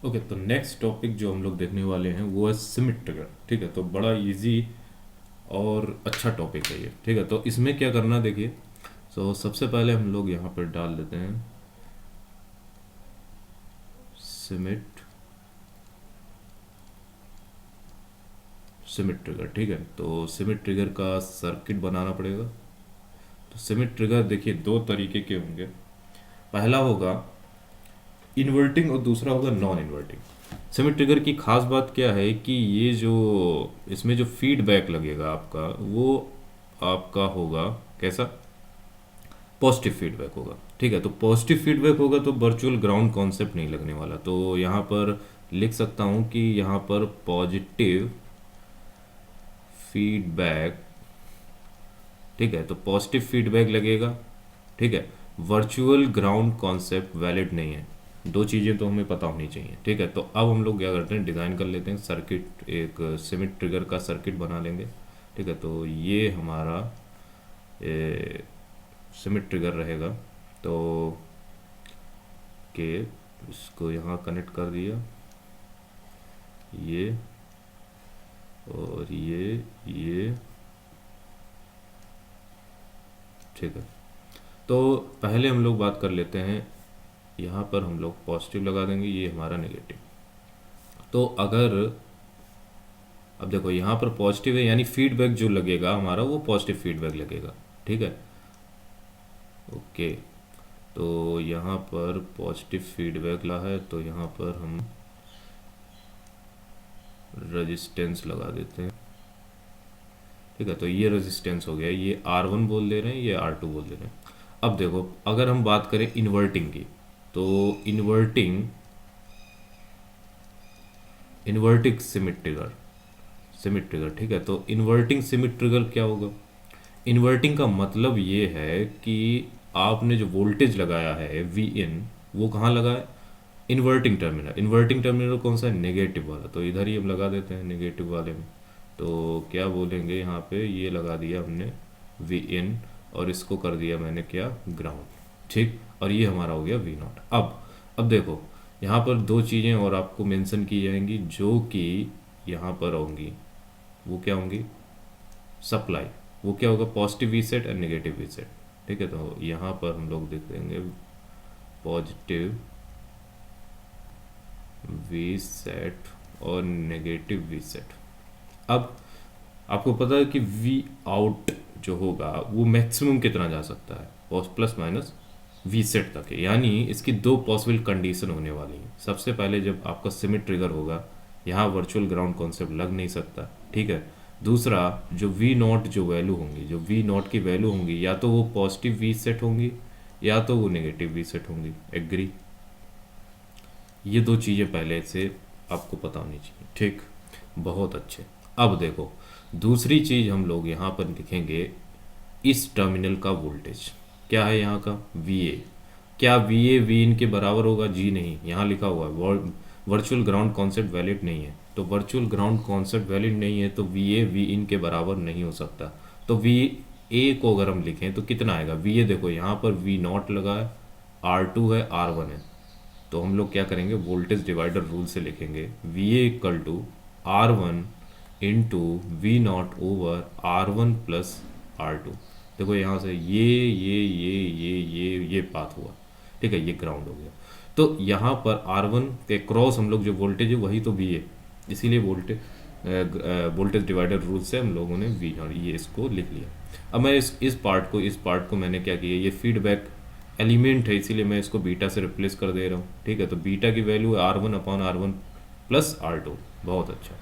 Okay, तो next topic जो हम लोग देखने वाले हैं वो है सिमिट ट्रिगर। ठीक है, तो बड़ा इजी और अच्छा टॉपिक है ये। ठीक है, तो इसमें क्या करना देखिए। सबसे पहले हम लोग यहाँ पर डाल देते हैं सिमिट सिमिट ट्रिगर। ठीक है, तो सिमिट ट्रिगर का सर्किट बनाना पड़ेगा। तो सिमिट ट्रिगर देखिए दो तरीके के होंगे। पहला होगा इन्वर्टिंग और दूसरा होगा नॉन इन्वर्टिंग। सिमिट ट्रिगर की खास बात क्या है कि ये जो इसमें जो फीडबैक लगेगा आपका वो आपका होगा कैसा, पॉजिटिव फीडबैक होगा। ठीक है, तो पॉजिटिव फीडबैक होगा तो वर्चुअल ग्राउंड कॉन्सेप्ट नहीं लगने वाला। तो यहाँ पर लिख सकता हूँ कि यहाँ पर पॉजिटिव फीडबैक। ठीक है, तो पॉजिटिव फीडबैक लगेगा। ठीक है, वर्चुअल ग्राउंड कॉन्सेप्ट वैलिड नहीं है। दो चीज़ें तो हमें पता होनी चाहिए। ठीक है, तो अब हम लोग क्या करते हैं, डिज़ाइन कर लेते हैं सर्किट, एक सिमिट ट्रिगर का सर्किट बना लेंगे। ठीक है, तो ये हमारा सिमिट ट्रिगर रहेगा। तो के इसको यहाँ कनेक्ट कर दिया, ये और ये। ठीक है, तो पहले हम लोग बात कर लेते हैं, यहाँ पर हम लोग पॉजिटिव लगा देंगे, ये हमारा नेगेटिव। तो अगर अब देखो यहाँ पर पॉजिटिव है यानी फीडबैक जो लगेगा हमारा वो पॉजिटिव फीडबैक लगेगा। ठीक है, ओके। तो यहाँ पर पॉजिटिव फीडबैक ला है तो यहाँ पर हम रेजिस्टेंस लगा देते हैं। ठीक है, तो ये रेजिस्टेंस हो गया, ये R1 बोल दे रहे हैं, ये R2 बोल दे रहे हैं। अब देखो अगर हम बात करें इन्वर्टिंग की, तो इन्वर्टिंग सिमिट ट्रिगर। ठीक है, तो इन्वर्टिंग सिमिट ट्रिगर क्या होगा। इन्वर्टिंग का मतलब ये है कि आपने जो वोल्टेज लगाया है वी इन, वो कहाँ लगा है, इन्वर्टिंग टर्मिनल कौन सा है, नेगेटिव वाला। तो इधर ही हम लगा देते हैं नेगेटिव वाले में। तो क्या बोलेंगे यहाँ पे, ये लगा दिया हमने वी इन और इसको कर दिया मैंने क्या, ग्राउंड। ठीक, और ये हमारा हो गया वी नॉट। अब देखो यहाँ पर दो चीज़ें और आपको मेंशन की जाएंगी जो कि यहाँ पर होंगी। वो क्या होंगी, सप्लाई। वो क्या होगा, पॉजिटिव वी सेट और नेगेटिव वी सेट। ठीक है, तो यहाँ पर हम लोग देख देंगे पॉजिटिव वी सेट और नेगेटिव वी सेट। अब आपको पता है कि वी आउट जो होगा वो मैक्सिमम कितना जा सकता है, प्लस माइनस वी सेट तक है। यानी इसकी दो पॉसिबल कंडीशन होने वाली हैं। सबसे पहले जब आपका सिमिट ट्रिगर होगा, यहाँ वर्चुअल ग्राउंड कॉन्सेप्ट लग नहीं सकता। ठीक है, दूसरा जो वी नॉट जो वैल्यू होंगी, जो वी नॉट की वैल्यू होंगी, या तो वो पॉजिटिव वी सेट होंगी या तो वो नेगेटिव वी सेट होंगी। एग्री, ये दो चीज़ें पहले से आपको पता होनी चाहिए। ठीक, बहुत अच्छे। अब देखो दूसरी चीज़ हम लोग यहाँ पर लिखेंगे, इस टर्मिनल का वोल्टेज क्या है, यहाँ का वी ए। क्या वी ए वी इन के बराबर होगा, जी नहीं, यहाँ लिखा हुआ है वर्चुअल ग्राउंड कॉन्सेप्ट वैलिड नहीं है। तो वर्चुअल ग्राउंड कॉन्सेप्ट वैलिड नहीं है तो वी ए वी इन के बराबर नहीं हो सकता। तो वी ए को अगर हम लिखें तो कितना आएगा, वी ए देखो यहाँ पर वी नॉट लगा है, R2 है, R1 है। तो हम लोग क्या करेंगे, वोल्टेज डिवाइडर रूल से लिखेंगे V A equal to R1 into V naught over R1 plus R2। देखो यहाँ से ये पाथ हुआ। ठीक है, ये ग्राउंड हो गया। तो यहाँ पर R1 के क्रॉस हम लोग जो वोल्टेज है वही तो वी है, इसीलिए वोल्टेज डिवाइडर रूल से हम लोगों ने वी और ये इसको लिख लिया। अब मैं इस पार्ट को मैंने क्या किया, ये फीडबैक एलिमेंट है इसीलिए मैं इसको बीटा से रिप्लेस कर दे रहा हूँ। ठीक है, तो बीटा की वैल्यू है R1/R1 प्लस R2। बहुत अच्छा।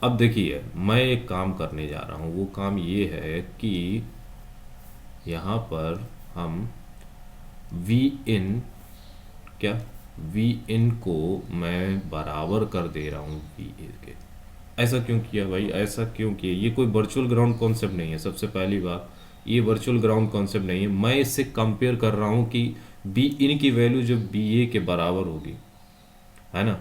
अब देखिए मैं एक काम करने जा रहा हूँ, वो काम ये है कि यहाँ पर हम वी इन क्या, वी इन को मैं बराबर कर दे रहा हूँ वी ए के। ऐसा क्यों किया भाई, ऐसा क्यों किया, ये कोई वर्चुअल ग्राउंड कॉन्सेप्ट नहीं है। सबसे पहली बात, ये वर्चुअल ग्राउंड कॉन्सेप्ट नहीं है। मैं इससे कंपेयर कर रहा हूँ कि बी इन की वैल्यू जब बी ए के बराबर होगी, है ना,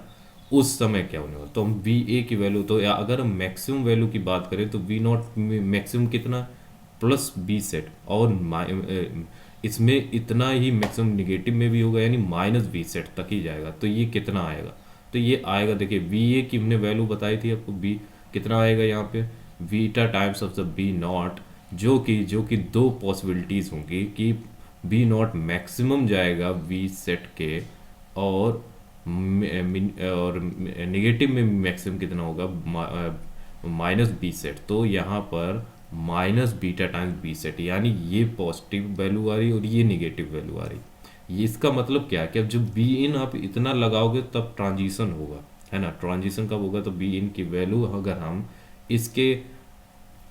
उस समय क्या होने वाला। तो हम वी ए की वैल्यू, तो या अगर हम मैक्सिमम वैल्यू की बात करें तो वी नॉट मैक्सिमम कितना, प्लस बी सेट, और इसमें इतना ही मैक्सिमम निगेटिव में भी होगा, यानी माइनस बी सेट तक ही जाएगा। तो ये कितना आएगा, तो ये आएगा, देखिए वी ए की हमने वैल्यू बताई थी आपको, बी कितना आएगा यहाँ पे, beta times of the B naught, जो कि दो पॉसिबिलिटीज़ होंगी कि बी नॉट मैक्सिमम जाएगा वी सेट के, और और नेगेटिव में मैक्सिमम कितना होगा, माइनस बी सेट। तो यहाँ पर minus beta times B sat, यानी ये पॉजिटिव वैल्यू आ रही और ये निगेटिव वैल्यू आ रही। ये इसका मतलब क्या है कि अब जब बी इन आप इतना लगाओगे तब ट्रांजिशन होगा, है ना। ट्रांजिशन कब होगा, तो बी इन की वैल्यू अगर हम इसके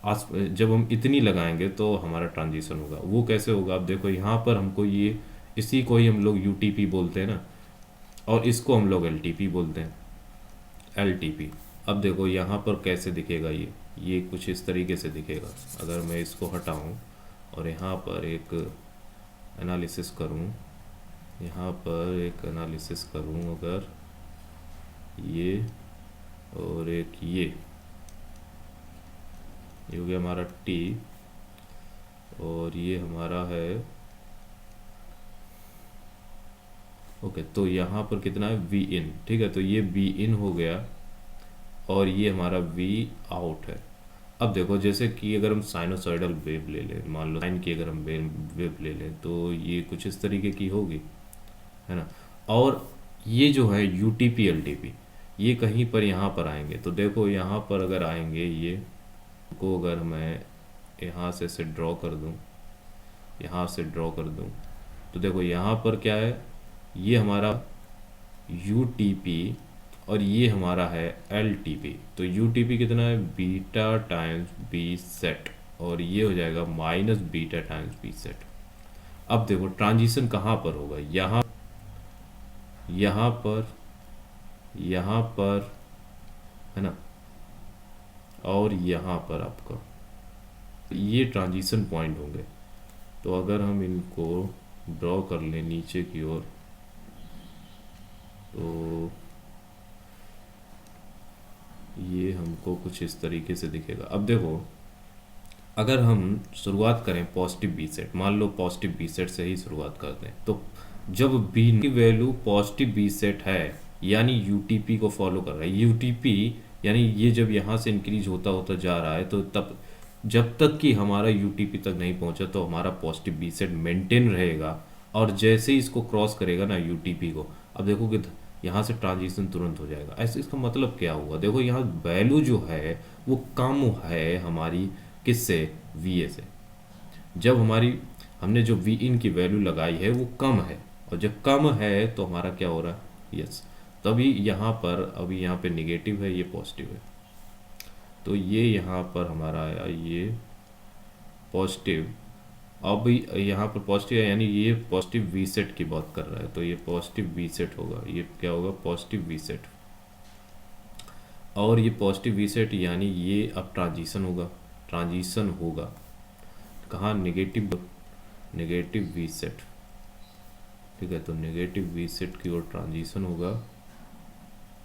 जब हम इतनी लगाएंगे तो हमारा ट्रांजिशन होगा। वो कैसे होगा, अब देखो यहाँ पर हमको ये, इसी को ही हम लोग यूटीपी बोलते हैं ना, और इसको हम लोग एलटीपी बोलते हैं, एलटीपी। अब देखो यहाँ पर कैसे दिखेगा, ये कुछ इस तरीके से दिखेगा। अगर मैं इसको हटाऊं और यहाँ पर एक एनालिसिस करूं, यहाँ पर एक एनालिसिस करूं, अगर ये और एक ये हो गया हमारा टी, और ये हमारा है, ओके। तो यहाँ पर कितना है, वी इन, ठीक है। तो ये वी इन हो गया और ये हमारा वी आउट है। अब देखो जैसे कि अगर हम साइनोसॉइडल वेव ले लें, मान लो साइन की अगर हम वेव ले लें, तो ये कुछ इस तरीके की होगी, है ना। और ये जो है यूटीपी एलटीपी, ये कहीं पर यहाँ पर आएंगे। तो देखो यहाँ पर अगर आएंगे, ये को अगर मैं यहाँ से ड्रॉ कर दूँ, यहाँ से ड्रॉ कर दूँ, तो देखो यहाँ पर क्या है, ये हमारा यूटीपी और ये हमारा है एलटीपी। तो यूटीपी कितना है, बीटा टाइम्स बी सेट, और ये हो जाएगा minus beta times B sat. अब देखो ट्रांजिशन कहाँ पर होगा, यहाँ पर, यहाँ पर, है ना, और यहाँ पर आपका ये ट्रांजिशन पॉइंट होंगे। तो अगर हम इनको ड्रॉ कर लें नीचे की ओर, तो ये हमको कुछ इस तरीके से दिखेगा। अब देखो अगर हम शुरुआत करें पॉजिटिव बी सेट, मान लो पॉजिटिव बी सेट से ही शुरुआत करते हैं, तो जब बी की वैल्यू पॉजिटिव बी सेट है, यानी यूटीपी को फॉलो कर रहा है, यूटीपी यानी ये जब यहाँ से इंक्रीज होता होता जा रहा है, तो तब जब तक कि हमारा यूटीपी तक नहीं पहुँचा तो हमारा पॉजिटिव बी सेट मेंटेन रहेगा। और जैसे ही इसको क्रॉस करेगा ना यूटीपी को, अब देखो कि यहाँ से ट्रांजिशन तुरंत हो जाएगा। ऐसे इसका मतलब क्या हुआ, देखो यहाँ वैल्यू जो है वो कम है हमारी, किससे, वी ए से। जब हमने जो वी इन की वैल्यू लगाई है वो कम है, और जब कम है तो हमारा क्या हो रहा है, यस। तभी यहाँ पर, अभी यहाँ पे निगेटिव है, ये पॉजिटिव है, तो ये यहाँ पर हमारा आया ये पॉजिटिव। अब यहाँ पर पॉजिटिव है, यानी ये पॉजिटिव वी सेट की बात कर रहा है, तो ये पॉजिटिव वी सेट होगा, ये क्या होगा, पॉजिटिव वी सेट। और ये पॉजिटिव वी सेट यानी ये अब ट्रांजिशन होगा कहाँ, नेगेटिव वी सेट, ठीक है। तो नेगेटिव वी सेट की ओर ट्रांजिशन होगा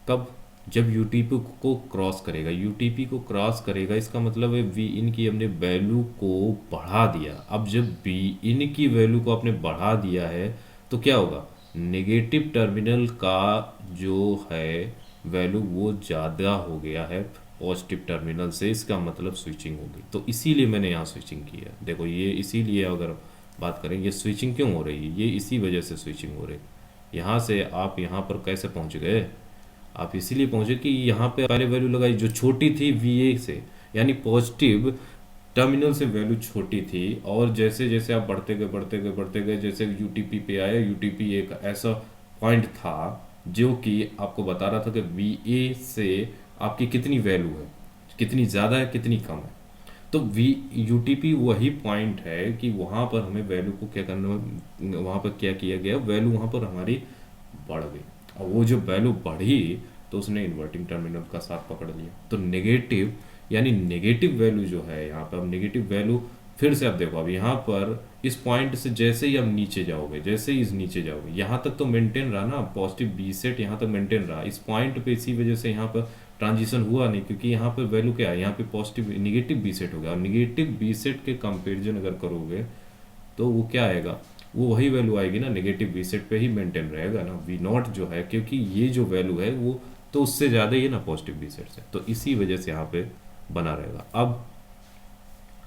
कब, जब यूटीपी को क्रॉस करेगा। यूटीपी को क्रॉस करेगा इसका मतलब है वी इन की हमने वैल्यू को बढ़ा दिया। अब जब वी इन की वैल्यू को आपने बढ़ा दिया है तो क्या होगा, नेगेटिव टर्मिनल का जो है वैल्यू वो ज़्यादा हो गया है पॉजिटिव टर्मिनल से, इसका मतलब स्विचिंग होगी। तो इसीलिए मैंने यहाँ स्विचिंग की है। देखो ये इसीलिए अगर बात करें ये स्विचिंग क्यों हो रही है, ये इसी वजह से स्विचिंग हो रही है। यहाँ से आप यहाँ पर कैसे पहुँच गए, आप इसीलिए पहुँचे कि यहाँ पे पहले वैल्यू लगाई जो छोटी थी वी ए से, यानी पॉजिटिव टर्मिनल से वैल्यू छोटी थी, और जैसे जैसे आप बढ़ते गए जैसे यूटीपी पे आया, यूटीपी एक ऐसा पॉइंट था जो कि आपको बता रहा था कि वी ए से आपकी कितनी वैल्यू है, कितनी ज़्यादा है कितनी कम है। तो वी यूटीपी वही पॉइंट है कि वहाँ पर हमें वैल्यू को क्या करना, वहाँ पर क्या किया गया, वैल्यू वहाँ पर हमारी बढ़ गई, और वो जो वैल्यू बढ़ी तो उसने इन्वर्टिंग टर्मिनल का साथ पकड़ लिया। तो नेगेटिव यानी नेगेटिव वैल्यू जो है यहाँ पर, अब नेगेटिव वैल्यू फिर से आप देखो, अब यहाँ पर इस पॉइंट से जैसे ही आप नीचे जाओगे, जैसे ही इस नीचे जाओगे, यहाँ तक तो मेंटेन रहा ना पॉजिटिव बी सेट, यहाँ तक मेंटेन रहा। इस पॉइंट पे इसी वजह से यहाँ पर ट्रांजिशन हुआ नहीं, क्योंकि यहाँ पर वैल्यू क्या है, यहाँ पे पॉजिटिव नेगेटिव बी सेट हो गया। और नेगेटिव बी सेट के कंपेरिजन अगर करोगे तो वो क्या आएगा, वो वही वैल्यू आएगी ना, नेगेटिव वी सेट पे ही मेंटेन रहेगा ना वी नॉट जो है, क्योंकि ये जो वैल्यू है वो तो उससे ज़्यादा ही है ना पॉजिटिव वी सेट से, तो इसी वजह से यहाँ पे बना रहेगा।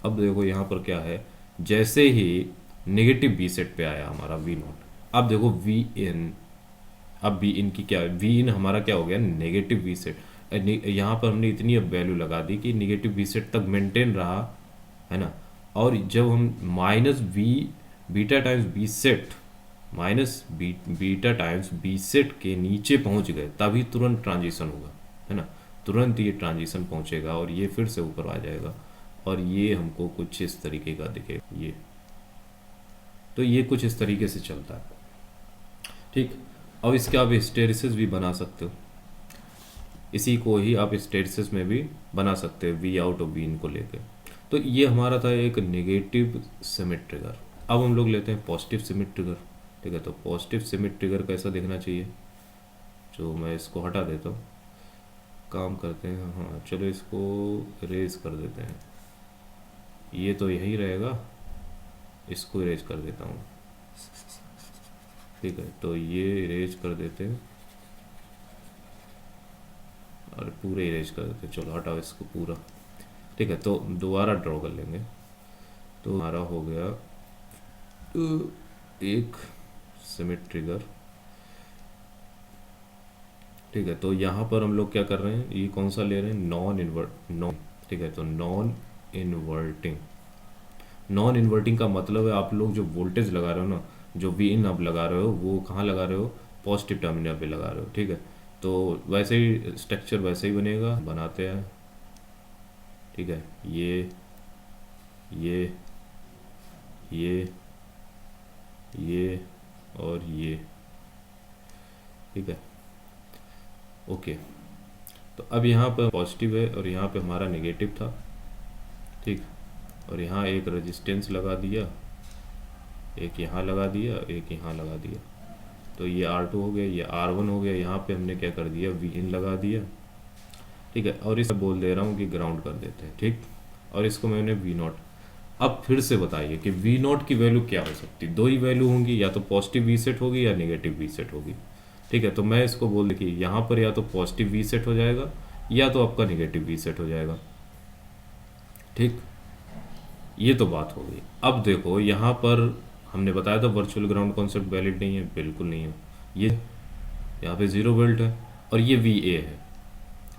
अब देखो यहाँ पर क्या है, जैसे ही नेगेटिव वी सेट पे आया हमारा वी नॉट, अब देखो वी इन, अब वी इन की क्या, वी इन हमारा क्या हो गया, नेगेटिव वी सेट। यहाँ पर हमने इतनी अब वैल्यू लगा दी कि नेगेटिव वी सेट तक मेंटेन रहा, है ना। और जब हम minus B beta times B sat minus beta times B sat के नीचे पहुंच गए, तभी तुरंत ट्रांजिशन होगा, है ना। तुरंत ये ट्रांजिशन पहुंचेगा और ये फिर से ऊपर आ जाएगा, और ये हमको कुछ इस तरीके का दिखेगा ये। तो ये कुछ इस तरीके से चलता है, ठीक। अब इसके आप हिस्टेरिसिस भी बना सकते हो, इसी को ही आप हिस्टेरिसिस में भी बना सकते हो वी आउट और वी इन को लेकर। तो ये हमारा था एक नेगेटिव सिमेट्री ट्रिगर। अब हम लोग लेते हैं पॉजिटिव सिमेट्री ट्रिगर, ठीक है। तो पॉजिटिव सिमेट्री ट्रिगर कैसा दिखना चाहिए, जो मैं इसको हटा देता हूँ, काम करते हैं, हाँ चलो इसको इरेज कर देते हैं, ये तो यही रहेगा, इसको इरेज कर देता हूँ, ठीक है। तो ये इरेज कर देते हैं और पूरे इरेज कर देते हैं, चलो हटाओ इसको पूरा, ठीक है। तो दोबारा ड्रॉ कर लेंगे, तो हमारा हो गया एक सिमेट्री ट्रिगर, ठीक है। तो यहाँ पर हम लोग क्या कर रहे हैं, ये कौन सा ले रहे हैं, नॉन, ठीक है। तो नॉन इन्वर्टिंग का मतलब है आप लोग जो वोल्टेज लगा रहे हो ना, जो वी इन अब लगा रहे हो, वो कहाँ लगा रहे हो, पॉजिटिव टर्मिनल पे लगा रहे हो, ठीक है। तो वैसे ही स्ट्रक्चर वैसे ही बनेगा, बनाते हैं, ठीक है। ये ये ये और ये, ठीक है, ओके। तो अब यहाँ पर पॉजिटिव है और यहाँ पे हमारा नेगेटिव था, ठीक। और यहाँ एक रेजिस्टेंस लगा दिया, एक यहाँ लगा दिया, एक यहाँ लगा दिया, तो ये R2 हो गया, ये R1 हो गया। यहाँ पे हमने क्या कर दिया, वी इन लगा दिया, ठीक है। और इसे बोल दे रहा हूँ कि ग्राउंड कर देते हैं, ठीक। और इसको मैंने वी नॉट। अब फिर से बताइए कि वी नॉट की वैल्यू क्या हो सकती है, दो ही वैल्यू होंगी, या तो पॉजिटिव वी सेट होगी या नेगेटिव वी सेट होगी, ठीक है। तो मैं इसको बोल कि यहाँ पर या तो पॉजिटिव वी सेट हो जाएगा या तो आपका नेगेटिव वी सेट हो जाएगा, ठीक। ये तो बात हो गई। अब देखो यहाँ पर हमने बताया था वर्चुअल ग्राउंड कॉन्सेप्ट वैलिड नहीं है, बिल्कुल नहीं है। ये यहाँ पे 0 वोल्ट है और ये वी ए है,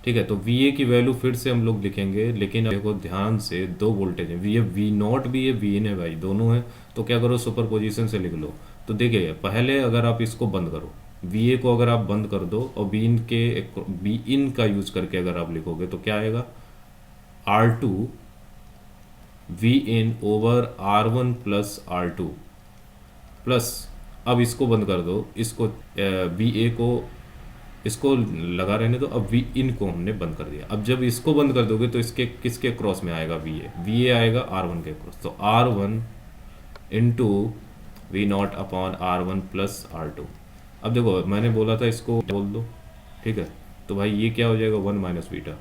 ठीक है। तो वी ए की वैल्यू फिर से हम लोग लिखेंगे, लेकिन अब देखो ध्यान से, दो वोल्टेज है, वी नॉट भी है, वी इन है भाई, दोनों है। तो क्या करो, सुपर पोजिशन से लिख लो। तो देखिए पहले अगर आप इसको बंद करो, वी ए को अगर आप बंद कर दो और वी इन का यूज करके अगर आप लिखोगे तो क्या आएगा, R2 V in over R1 plus R2 plus, अब इसको बंद कर दो, इसको वी ए को इसको लगा रहने दो, अब वी इन को हमने बंद कर दिया। अब जब इसको बंद कर दोगे तो इसके किसके क्रॉस में आएगा, वी ए आएगा R1 के क्रॉस, तो R1 into V naught upon R1 plus R2। अब देखो मैंने बोला था इसको बोल दो, ठीक है। तो भाई ये क्या हो जाएगा, 1 माइनस बीटा,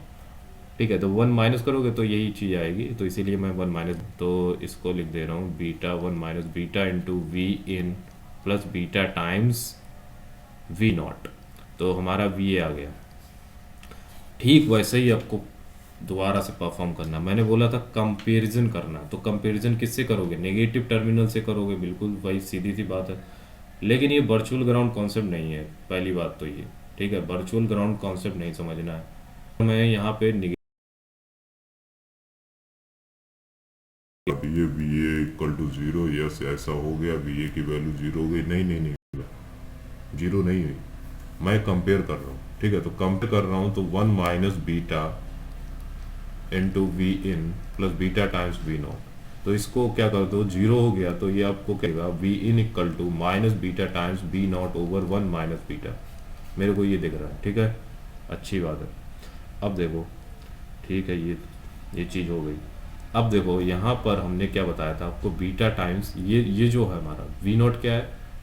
ठीक है। तो 1 माइनस करोगे तो यही चीज़ आएगी, तो इसीलिए मैं 1 माइनस, तो इसको लिख दे रहा हूँ beta 1 minus beta into V in plus beta times V naught, तो हमारा वी ए आ गया। ठीक वैसे ही आपको दोबारा से परफॉर्म करना, मैंने बोला था कंपैरिजन करना, तो कंपैरिजन किससे करोगे, नेगेटिव टर्मिनल से करोगे, बिल्कुल वही सीधी सी बात है। लेकिन ये वर्चुअल ग्राउंड कॉन्सेप्ट नहीं है, पहली बात तो ये, ठीक है। वर्चुअल ग्राउंड कॉन्सेप्ट नहीं समझना है। मैं यहाँ पे ये B A equal to 0, yes ऐसा हो गया, बी ए की वैल्यू 0 हो गई, नहीं नहीं नहीं, 0 नहीं हुई, मैं कंपेयर कर रहा हूँ, ठीक है। तो कंपेयर कर रहा हूँ, तो 1 minus beta into V in plus beta times V naught, तो इसको क्या कर दो, 0 हो गया, तो ये आपको कहेगा V in equal to minus beta times B naught over 1 minus beta, मेरे को ये दिख रहा है, ठीक है, अच्छी बात है। अब देखो, ठीक है, ये चीज़ हो गई। अब देखो यहाँ पर हमने क्या बताया था आपको, बीटा टाइम्स ये जो है हमारा वी नॉट क्या है,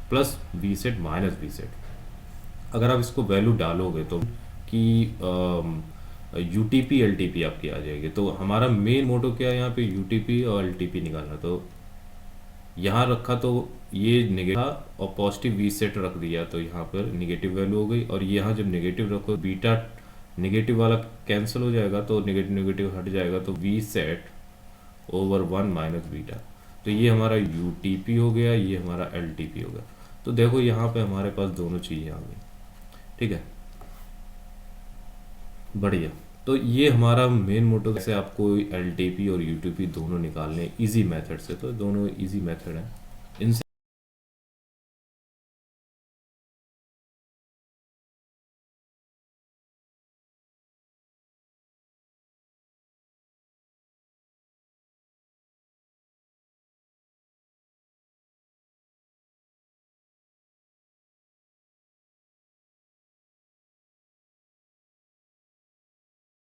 plus V sat minus V sat. अगर आप इसको वैल्यू डालोगे तो कि यूटीपी एलटीपी आपकी आ जाएगी। तो हमारा मेन मोटो क्या है यहाँ पे, यूटीपी और एलटीपी निकालना। तो यहाँ रखा तो ये नेगेटिव था और पॉजिटिव वी सेट रख दिया तो यहाँ पर नेगेटिव वैल्यू हो गई, और यहाँ जब नेगेटिव रखो बीटा नेगेटिव वाला कैंसिल हो जाएगा तो नेगेटिव नेगेटिव हट जाएगा, तो V sat over 1 minus beta. तो ये हमारा यू टी पी हो गया, ये हमारा एल टी पी हो गया। तो देखो यहाँ पे हमारे पास दोनों चीज़ें आ गई, ठीक है, बढ़िया। तो ये हमारा मेन मोटो से आपको एल टी पी और यू टी पी दोनों निकालने इजी मेथड से, तो दोनों इजी मेथड हैं।